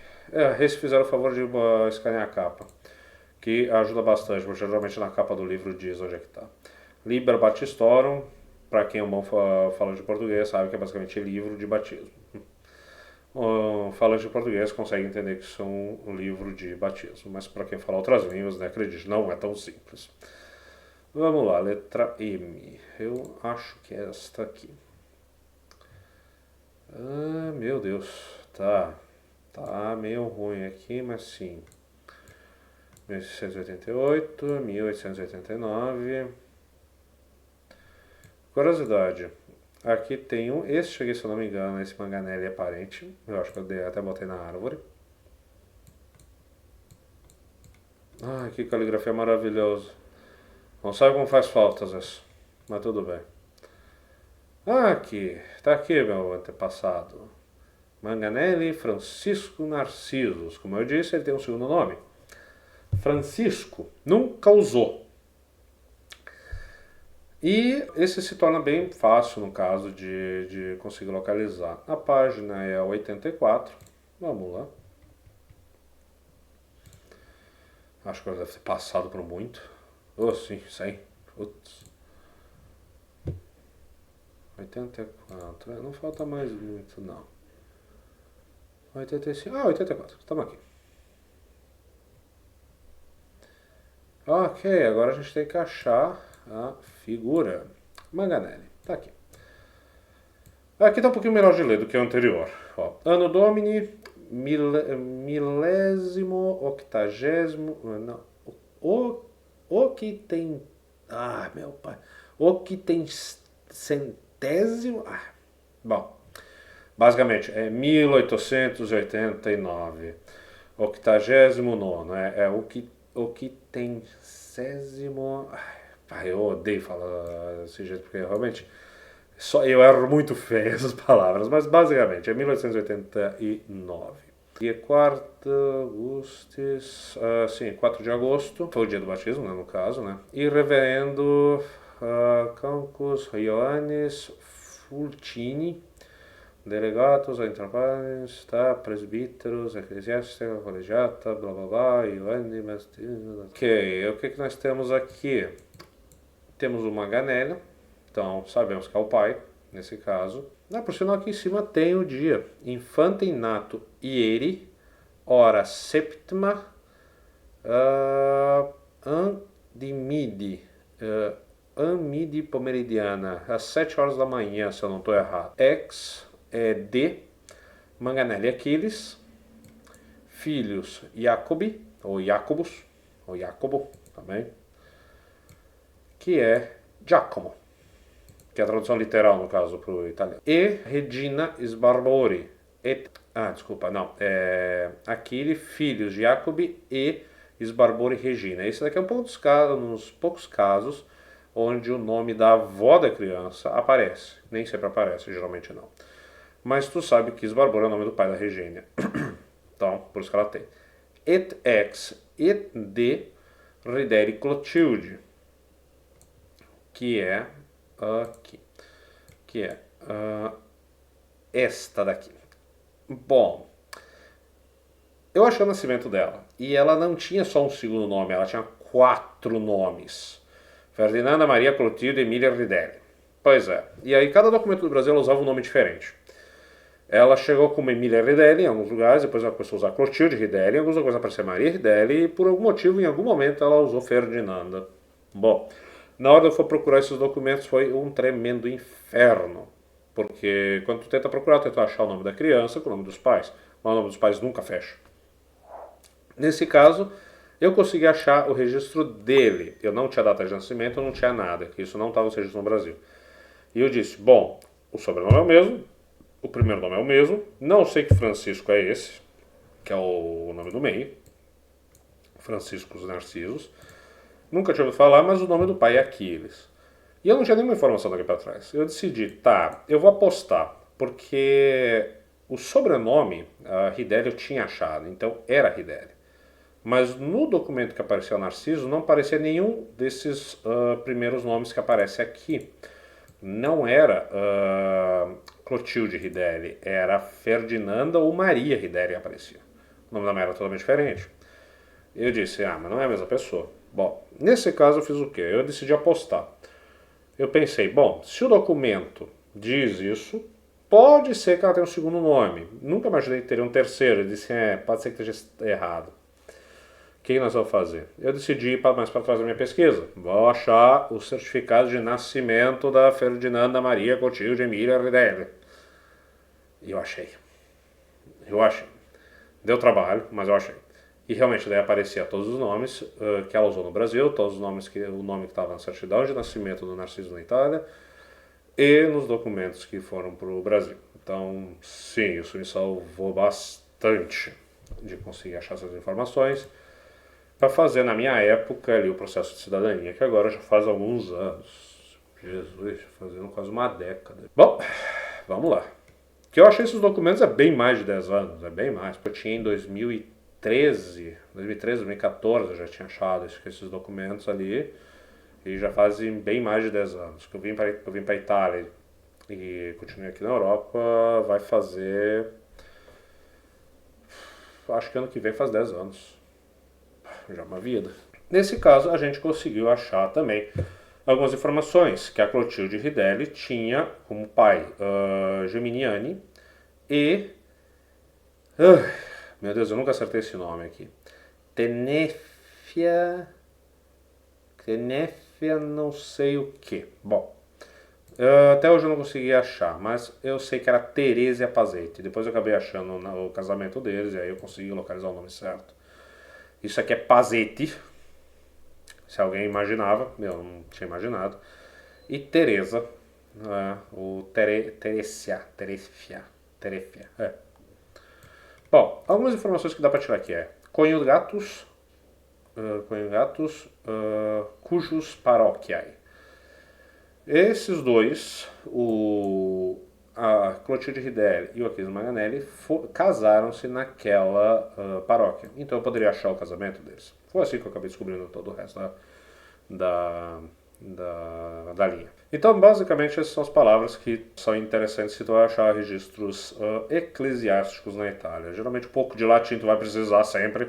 Eles fizeram o favor de escanear a capa, que ajuda bastante, porque geralmente na capa do livro diz onde é que está. Liber Baptistorum, para quem é um bom falante de português, sabe que é basicamente livro de batismo. Falante de português consegue entender que isso é um livro de batismo, mas para quem fala outras línguas, né, acredite, não é tão simples. Vamos lá, letra M. Eu acho que é esta aqui. Meu Deus, tá meio ruim aqui, mas sim. 1888, 1889. Curiosidade. Aqui tem este aqui, se eu não me engano, esse Manganelli é parente. Eu acho que eu até botei na árvore. Que caligrafia maravilhosa. Não sabe como faz falta isso, mas tudo bem. Tá aqui meu antepassado. Manganelli Francisco Narcisos. Como eu disse, ele tem um segundo nome. Francisco nunca usou. E esse se torna bem fácil no caso de conseguir localizar. A página é 84. Vamos lá. Acho que ela deve ter passado por muito. Sim, 100. Putz. 84. Não falta mais muito, não. 85. 84. Estamos aqui. Ok, agora a gente tem que achar a figura. Manganelli. Tá aqui. Aqui tá um pouquinho melhor de ler do que o anterior. Anno Domini, milésimo, octagésimo. Não. O que tem. Meu pai. O que tem centésimo. Bom, basicamente é 1889. 89º, o que tem césimo. Ai, eu odeio falar desse jeito, porque realmente só eu erro muito feio essas palavras, mas basicamente é 1889. Dia 4 Augustus, sim, 4 de agosto, foi o dia do batismo, né, no caso, né? E reverendo Cancus Ioannis Fulcini, delegatos, intrapares, tá, presbíteros, eclesiástica, colegiata, blá blá blá, Ioannis, ok, o que nós temos aqui? Temos uma Ganélia, então sabemos que é o pai, nesse caso. Por sinal, aqui em cima tem o dia. Infantem nato ieri, hora septima, andimidi, amidi pomeridiana, às 7 horas da manhã, se eu não estou errado. Ex de Manganelli e Aquiles, filhos Jacobi, ou Jacobus, ou Jacobo também, que é Giacomo, que é a tradução literal, no caso, para o italiano. E Regina Sbarbori. Aquile, filhos de Jacobi e Sbarbori Regina. Esse daqui é um dos poucos casos onde o nome da avó da criança aparece. Nem sempre aparece, geralmente não. Mas tu sabe que Sbarbori é o nome do pai da Regina. Então, por isso que ela tem. Et ex et de Rideri Clotilde, que é aqui, que é esta daqui. Bom, eu achei o nascimento dela e ela não tinha só um segundo nome, ela tinha 4 nomes: Ferdinanda Maria Clotilde Emília Rideri. Pois é, e aí cada documento do Brasil ela usava um nome diferente. Ela chegou como Emília Rideri em alguns lugares, depois ela começou a usar Clotilde Rideri, em alguns lugares apareceu Maria Rideri, e por algum motivo, em algum momento, ela usou Ferdinanda. Bom, na hora de eu for procurar esses documentos foi um tremendo inferno, porque quando tu tenta procurar, tu tenta achar o nome da criança com o nome dos pais, mas o nome dos pais nunca fecha. Nesse caso, eu consegui achar o registro dele. Eu não tinha data de nascimento, não tinha nada, que isso não estava no registro no Brasil. E eu disse, bom, o sobrenome é o mesmo, o primeiro nome é o mesmo, não sei que Francisco é esse, que é o nome do meio, Francisco os Narcisos. Nunca tinha ouvido falar, mas o nome do pai é Aquiles. E eu não tinha nenhuma informação daqui para trás. Eu decidi, eu vou apostar, porque o sobrenome Rideri eu tinha achado, então era Rideri. Mas no documento que apareceu Narciso não aparecia nenhum desses primeiros nomes que aparece aqui. Não era Clotilde Rideri, era Ferdinanda ou Maria Rideri aparecia. O nome da mãe era totalmente diferente. Eu disse, mas não é a mesma pessoa. Bom, nesse caso eu fiz o quê? Eu decidi apostar. Eu pensei, bom, se o documento diz isso, pode ser que ela tenha um segundo nome. Nunca imaginei que teria um terceiro. Eu disse, pode ser que esteja errado. O que nós vamos fazer? Eu decidi ir mais para trás da minha pesquisa. Vou achar o certificado de nascimento da Ferdinanda Maria Clotilde Emília Rideri. E eu achei. Deu trabalho, mas eu achei. E realmente daí aparecia todos os nomes que ela usou no Brasil, todos os nomes o nome que estava na certidão de nascimento do Narciso na Itália e nos documentos que foram para o Brasil. Então, sim, isso me salvou bastante de conseguir achar essas informações para fazer na minha época ali o processo de cidadania, que agora já faz alguns anos. Jesus, fazendo quase uma década. Bom, vamos lá. O que eu achei esses documentos é bem mais de 10 anos, é bem mais, porque eu tinha em 2013, 2014 eu já tinha achado esses documentos ali, e já fazem bem mais de 10 anos. Que eu vim para a Itália e continuei aqui na Europa, vai fazer, acho que ano que vem faz 10 anos. Já uma vida. Nesse caso, a gente conseguiu achar também algumas informações, que a Clotilde Rideri tinha como pai Geminiani e... meu Deus, eu nunca acertei esse nome aqui. Tenefia não sei o que. Bom, até hoje eu não consegui achar, mas eu sei que era Teresia Pazetti. Depois eu acabei achando o casamento deles e aí eu consegui localizar o nome certo. Isso aqui é Pazetti, se alguém imaginava, eu não tinha imaginado. E Teresa, O Terefia. Bom, algumas informações que dá para tirar aqui é cujos paróquiae. Esses dois, a Clotilde Ridere e o Aquiles Maganelli, casaram-se naquela paróquia. Então eu poderia achar o casamento deles. Foi assim que eu acabei descobrindo todo o resto da linha. Então, basicamente, essas são as palavras que são interessantes se tu vai achar registros eclesiásticos na Itália. Geralmente, um pouco de latim tu vai precisar sempre.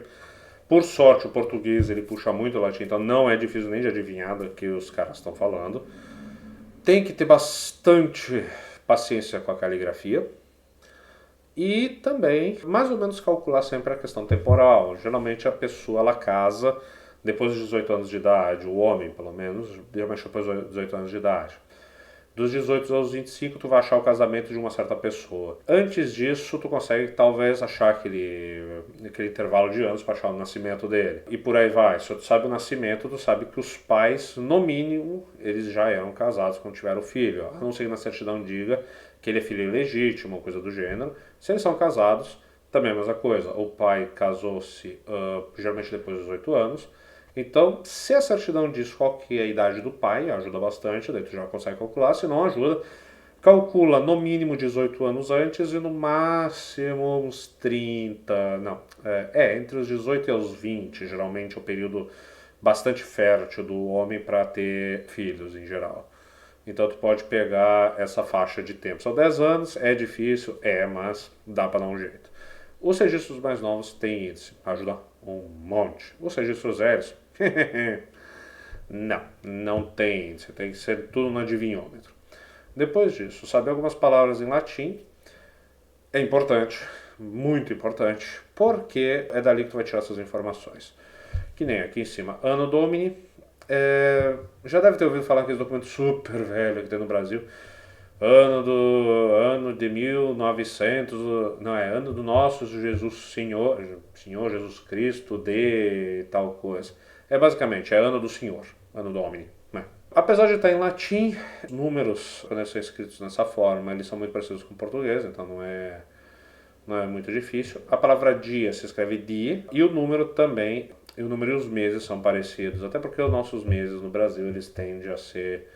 Por sorte, o português ele puxa muito o latim, então não é difícil nem de adivinhar do que os caras estão falando. Tem que ter bastante paciência com a caligrafia. E também, mais ou menos, calcular sempre a questão temporal. Geralmente a pessoa ela casa depois dos 18 anos de idade, o homem pelo menos, geralmente depois dos 18 anos de idade. Dos 18 aos 25 tu vai achar o casamento de uma certa pessoa. Antes disso tu consegue talvez achar aquele intervalo de anos para achar o nascimento dele. E por aí vai. Se tu sabe o nascimento, tu sabe que os pais, no mínimo, eles já eram casados quando tiveram filho. A não ser que na certidão diga que ele é filho ilegítimo ou coisa do gênero. Se eles são casados, também é a mesma coisa. O pai casou-se geralmente depois dos 18 anos. Então, se a certidão diz qual que é a idade do pai, ajuda bastante, daí tu já consegue calcular, se não ajuda, calcula no mínimo 18 anos antes e no máximo uns 30, não, entre os 18 e os 20, geralmente é o período bastante fértil do homem para ter filhos em geral. Então tu pode pegar essa faixa de tempo. São 10 anos, é difícil, mas dá para dar um jeito. Os registros mais novos têm índice, ajuda um monte. Os registros velhos, não tem índice, tem que ser tudo no adivinhômetro. Depois disso, saber algumas palavras em latim é importante, muito importante, porque é dali que tu vai tirar essas informações. Que nem aqui em cima, Anno Domini, já deve ter ouvido falar aquele documento super velho que tem no Brasil. Ano de 1900, não é, ano do nosso Jesus Senhor Jesus Cristo de tal coisa. Basicamente, é ano do Senhor, ano Domini, né? Apesar de estar em latim, números, quando são escritos dessa forma, eles são muito parecidos com o português, então não é muito difícil. A palavra dia se escreve die, e o número também, e o número e os meses são parecidos, até porque os nossos meses no Brasil, eles tendem a ser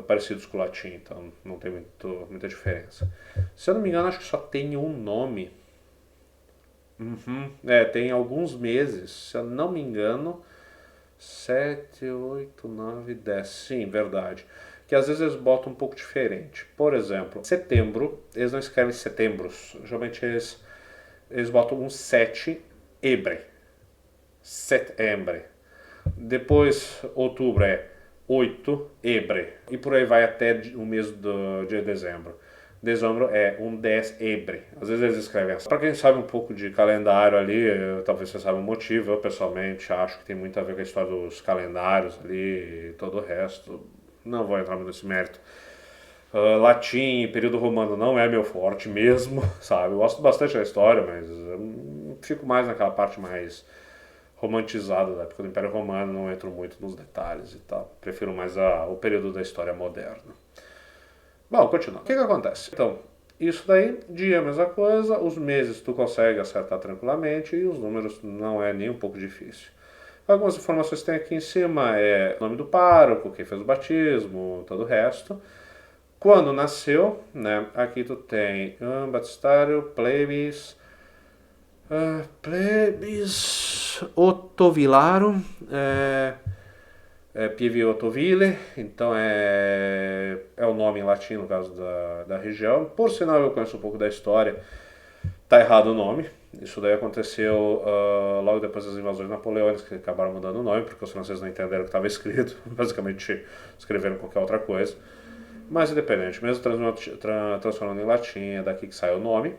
parecidos com o latim, então não tem muita diferença. Se eu não me engano, acho que só tem um nome. Tem alguns meses, se eu não me engano, 7, 8, 9, 10. Sim, verdade. Que às vezes eles botam um pouco diferente. Por exemplo, setembro, eles não escrevem setembros. Geralmente eles botam um 7 ebre. Setembro. Depois, outubro é 8 ebre. E por aí vai até o mês de dezembro. Dezembro é um 10 ebre. Às vezes eles escrevem assim. Para quem sabe um pouco de calendário ali, talvez você saiba o motivo. Eu pessoalmente acho que tem muito a ver com a história dos calendários ali e todo o resto. Não vou entrar muito nesse mérito. Latim, período romano não é meu forte mesmo, sabe? Eu gosto bastante da história, mas fico mais naquela parte mais romantizada da época do Império Romano, não entro muito nos detalhes e tal. Prefiro mais o período da história moderna. Bom, continuando. O que acontece? Então, isso daí, dia é a mesma coisa, os meses tu consegue acertar tranquilamente e os números não é nem um pouco difícil. Algumas informações que tem aqui em cima é o nome do pároco, quem fez o batismo, todo o resto. Quando nasceu, né? Aqui tu tem Batistário, Plebis Otovilaro, Pieve Otovile, então é o nome em latim no caso da região. Por sinal, eu conheço um pouco da história, tá errado o nome. Isso daí aconteceu logo depois das invasões napoleônicas, que acabaram mudando o nome, porque os franceses não entenderam o que estava escrito, basicamente escreveram qualquer outra coisa. Mas independente, mesmo transformando em latim, é daqui que sai o nome,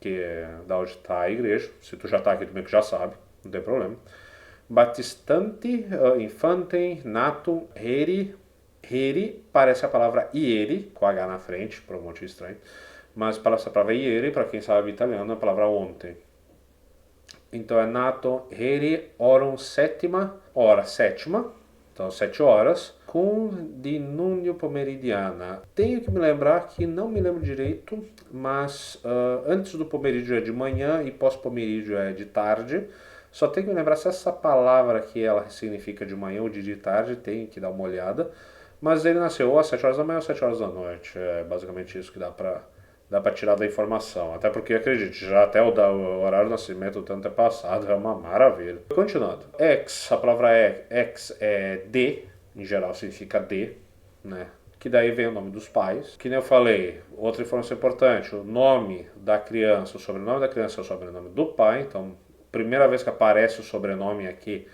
que é da onde está a igreja. Se tu já está aqui, tu meio que já sabe, não tem problema. Batistante, infantem, natum, heri. Heri parece a palavra ieri, com H na frente, por um motivo estranho. Mas essa palavra ieri, para quem sabe italiano, é a palavra ontem. Então é nato, heri, orum sétima, hora sétima. Então 7 horas. com de Núño Pomeridiana. Tenho que me lembrar que não me lembro direito, mas antes do pomerídio é de manhã e pós-pomerídio é de tarde. Só tenho que me lembrar se essa palavra aqui ela significa de manhã ou de tarde, tenho que dar uma olhada. Mas ele nasceu ou às 7 horas da manhã ou às 7 horas da noite. É basicamente isso que dá pra tirar da informação. Até porque, acredite, já até o horário do nascimento do antepassado é uma maravilha. Continuando. Ex, a palavra ex é de, em geral significa de, né? Que daí vem o nome dos pais. Que nem eu falei, outra informação importante, o nome da criança, o sobrenome da criança é o sobrenome do pai. Então, primeira vez que aparece o sobrenome aqui,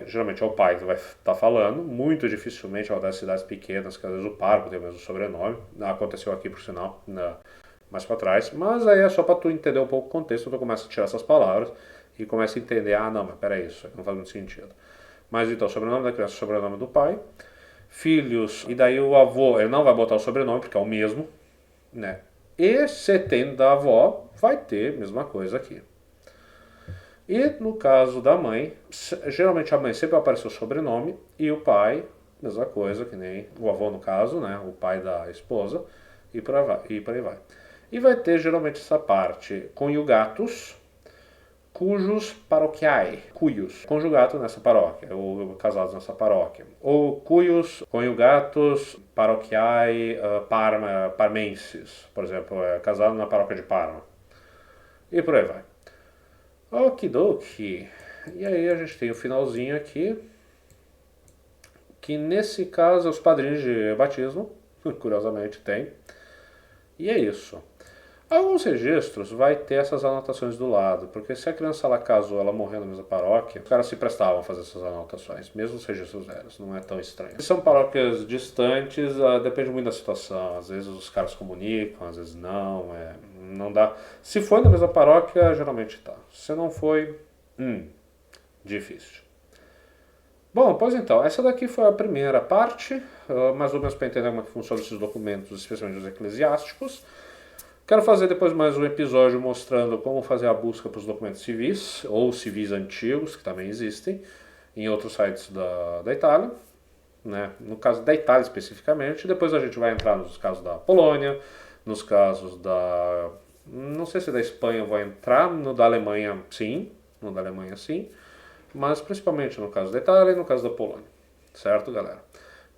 geralmente é o pai que vai estar falando. Muito dificilmente é uma das cidades pequenas, que às vezes o parco tem o mesmo sobrenome. Aconteceu aqui, por sinal, mais para trás. Mas aí é só para tu entender um pouco o contexto, tu começa a tirar essas palavras e começa a entender, não, mas peraí, isso não faz muito sentido. Mas então, sobrenome da criança, sobrenome do pai. Filhos, e daí o avô, ele não vai botar o sobrenome, porque é o mesmo, né? E se tem da avó, vai ter a mesma coisa aqui. E no caso da mãe, geralmente a mãe sempre aparece o sobrenome e o pai, mesma coisa, que nem o avô no caso, né? O pai da esposa, e por aí vai. E vai ter geralmente essa parte, conjugatus, cujos paroquiae, cuios, conjugato nessa paróquia, ou casados nessa paróquia. Ou cuios, conjugatus, paroquiae, parmenses, por exemplo, casado na paróquia de Parma. E por aí vai. Okidoki. E aí a gente tem o finalzinho aqui, que nesse caso é os padrinhos de batismo, curiosamente tem. E é isso. Alguns registros vai ter essas anotações do lado, porque se a criança ela casou, ela morreu na mesma paróquia, os caras se prestavam a fazer essas anotações, mesmo os registros velhos, não é tão estranho. Se são paróquias distantes, depende muito da situação, às vezes os caras comunicam, às vezes não dá. Se foi na mesma paróquia, geralmente tá. Se não foi, difícil. Bom, pois então, essa daqui foi a primeira parte, mais ou menos para entender como é que funcionam esses documentos, especialmente os eclesiásticos. Quero fazer depois mais um episódio mostrando como fazer a busca para os documentos civis, ou civis antigos, que também existem, em outros sites da Itália, né? No caso da Itália especificamente. Depois a gente vai entrar nos casos da Polônia, nos casos da... não sei se da Espanha eu vou entrar, no da Alemanha sim, mas principalmente no caso da Itália e no caso da Polônia, certo, galera?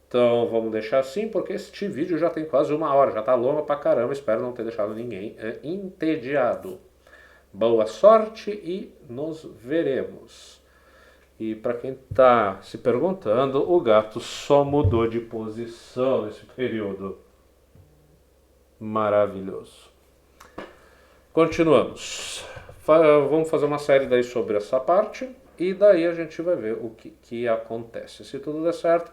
Então vamos deixar assim, porque este vídeo já tem quase 1 hora, já tá longo pra caramba, espero não ter deixado ninguém entediado. Boa sorte e nos veremos. E para quem tá se perguntando, o gato só mudou de posição nesse período. Maravilhoso. Continuamos. Vamos fazer uma série daí sobre essa parte e daí a gente vai ver o que acontece. Se tudo der certo,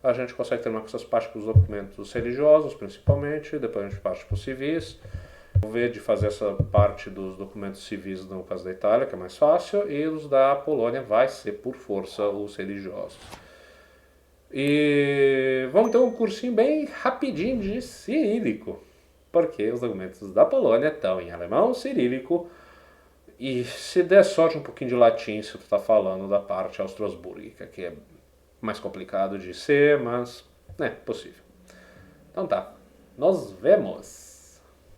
a gente consegue terminar com essas partes dos documentos religiosos, principalmente, depois a gente parte para os civis. Vou ver de fazer essa parte dos documentos civis no caso da Itália, que é mais fácil, e os da Polônia vai ser por força os religiosos. E vamos ter um cursinho bem rapidinho de cirílico, porque os documentos da Polônia estão em alemão cirílico, e se der sorte um pouquinho de latim se tu está falando da parte austro-habsbúrgica, que é mais complicado de ser, mas é possível. Então tá, nos vemos!